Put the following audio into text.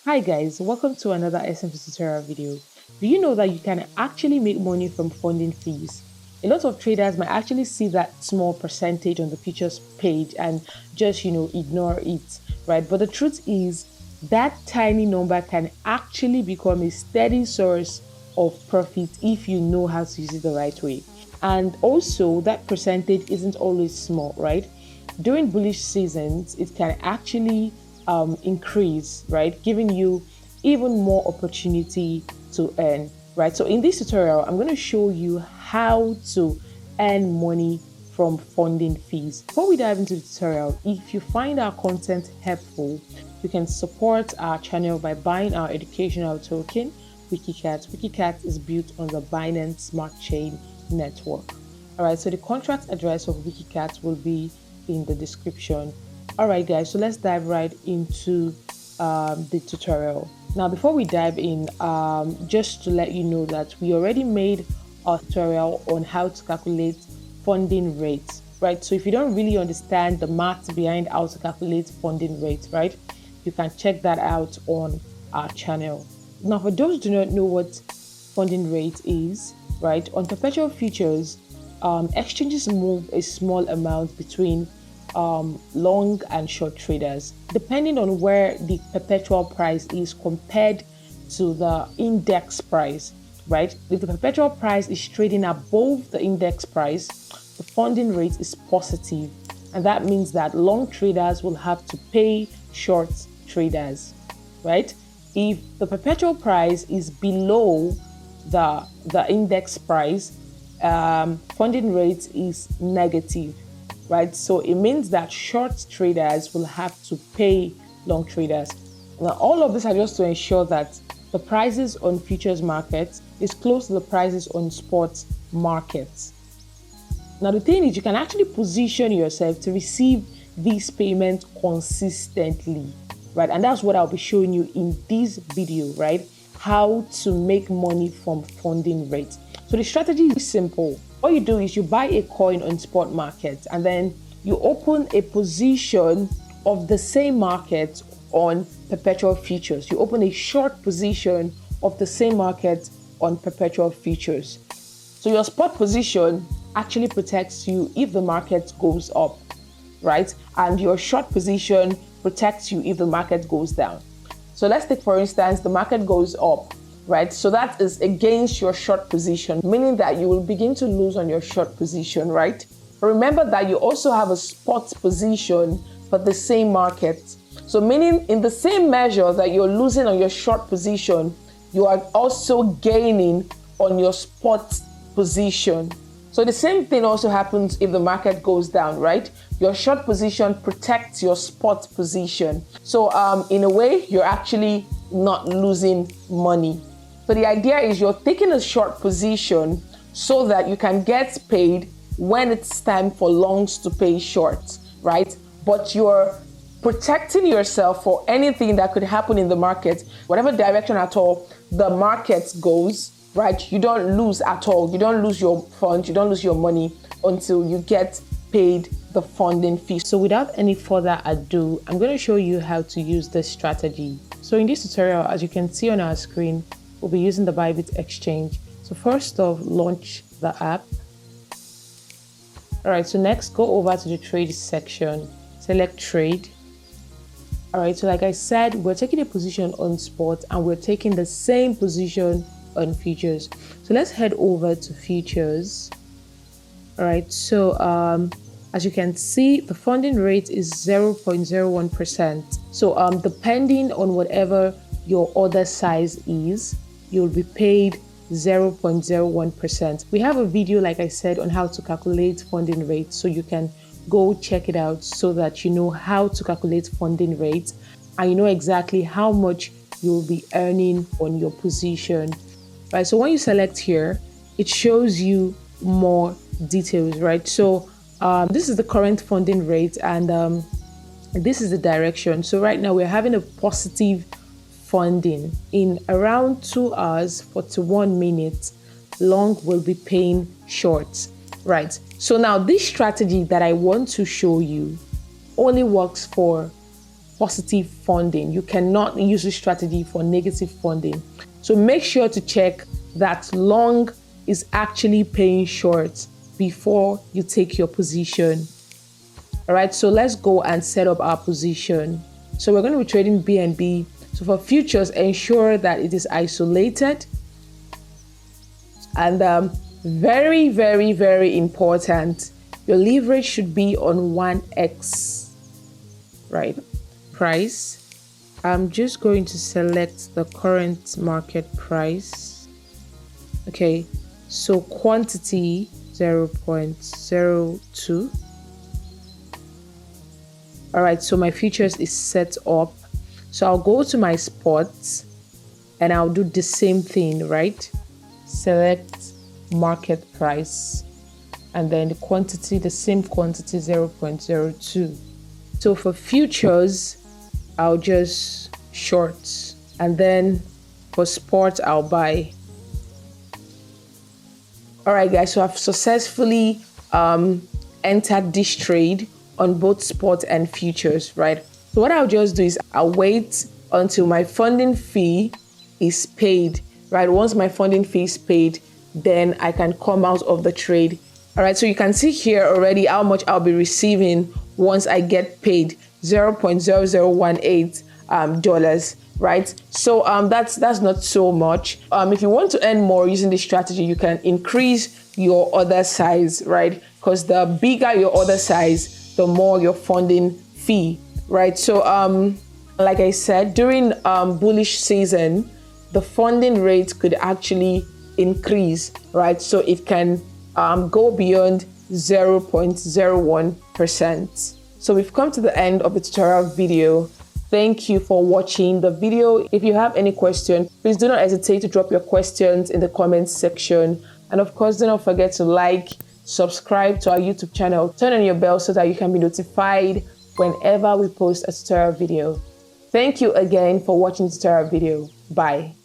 Hi guys, welcome to another SMC tutorial video. Do you know that you can actually make money from funding fees? A lot of traders might actually see that small percentage on the futures page and just, ignore it, right? But the truth is that tiny number can actually become a steady source of profit if you know how to use it the right way. And also that percentage isn't always small, right? During bullish seasons, it can actually increase, right? Giving you even more opportunity to earn, right? So in this tutorial, I'm going to show you how to earn money from funding fees. Before we dive into the tutorial, if you find our content helpful, you can support our channel by buying our educational token, Wiki Cat. Wiki Cat is built on the Binance Smart Chain network. All right, so the contract address of Wiki Cat will be in the description. All right, guys, so let's dive right into the tutorial. Now, before we dive in, just to let you know that we already made a tutorial on how to calculate funding rates, right? So if you don't really understand the math behind how to calculate funding rates, right, you can check that out on our channel. Now, for those who do not know what funding rate is, right, on perpetual futures, exchanges move a small amount between long and short traders, depending on where the perpetual price is compared to the index price, right? If the perpetual price is trading above the index price, the funding rate is positive, and that means that long traders will have to pay short traders, right? If the perpetual price is below the index price, funding rate is negative, right? So it means that short traders will have to pay long traders. Now, all of this are just to ensure that the prices on futures markets is close to the prices on spot markets. Now, the thing is, you can actually position yourself to receive these payments consistently, right? And that's what I'll be showing you in this video, right? How to make money from funding rates. So the strategy is simple. What you do is you buy a coin on spot market and then you open a position of the same market on perpetual futures. You open a short position of the same market on perpetual futures. So your spot position actually protects you if the market goes up, right? And your short position protects you if the market goes down. So let's take, for instance, the market goes up, right? So that is against your short position, meaning that you will begin to lose on your short position, right? Remember that you also have a spot position for the same market. So meaning in the same measure that you're losing on your short position, you are also gaining on your spot position. So the same thing also happens if the market goes down, right? Your short position protects your spot position. So in a way, you're actually not losing money. So the idea is you're taking a short position so that you can get paid when it's time for longs to pay short, right? But you're protecting yourself for anything that could happen in the market, whatever direction at all the market goes, right? You don't lose at all. You don't lose your funds. You don't lose your money until you get paid the funding fee. So without any further ado, I'm going to show you how to use this strategy. So in this tutorial, as you can see on our screen, we'll be using the Bybit exchange. So first off, launch the app. All right, so next go over to the trade section, select trade. All right, so like I said, we're taking a position on spot and we're taking the same position on futures. So let's head over to futures. All right, so as you can see, the funding rate is 0.01%. So depending on whatever your order size is, you'll be paid 0.01%. We have a video, like I said, on how to calculate funding rates, so you can go check it out so that you know how to calculate funding rates and you know exactly how much you'll be earning on your position. Right, so when you select here, it shows you more details, right? So this is the current funding rate and this is the direction. So right now we're having a positive funding. In around 2 hours 41 minutes, long will be paying short, right? So now this strategy that I want to show you only works for positive funding. You cannot use this strategy for negative funding. So make sure to check that long is actually paying short before you take your position. All right, so let's go and set up our position. So we're going to be trading BNB. So for futures, ensure that it is isolated. And very, very, very important, your leverage should be on 1x, right? Price. I'm just going to select the current market price. Okay, so quantity 0.02. All right, so my futures is set up. So I'll go to my spots and I'll do the same thing, right? Select market price and then the quantity, the same quantity 0.02. So for futures, I'll just short, and then for spot, I'll buy. All right, guys, so I've successfully entered this trade on both spot and futures, right? So what I'll just do is I'll wait until my funding fee is paid, right? Once my funding fee is paid, then I can come out of the trade. All right, so you can see here already how much I'll be receiving once I get paid, $0.0018 dollars, right? So that's not so much. If you want to earn more using this strategy, you can increase your order size, right? Because the bigger your order size, the more your funding fee, right? So like I said, during bullish season, the funding rate could actually increase, right? So it can go beyond 0.01%. So we've come to the end of the tutorial video. Thank you for watching the video. If you have any question, please do not hesitate to drop your questions in the comments section. And of course, do not forget to like, subscribe to our YouTube channel, turn on your bell so that you can be notified whenever we post a tutorial video. Thank you again for watching the tutorial video. Bye.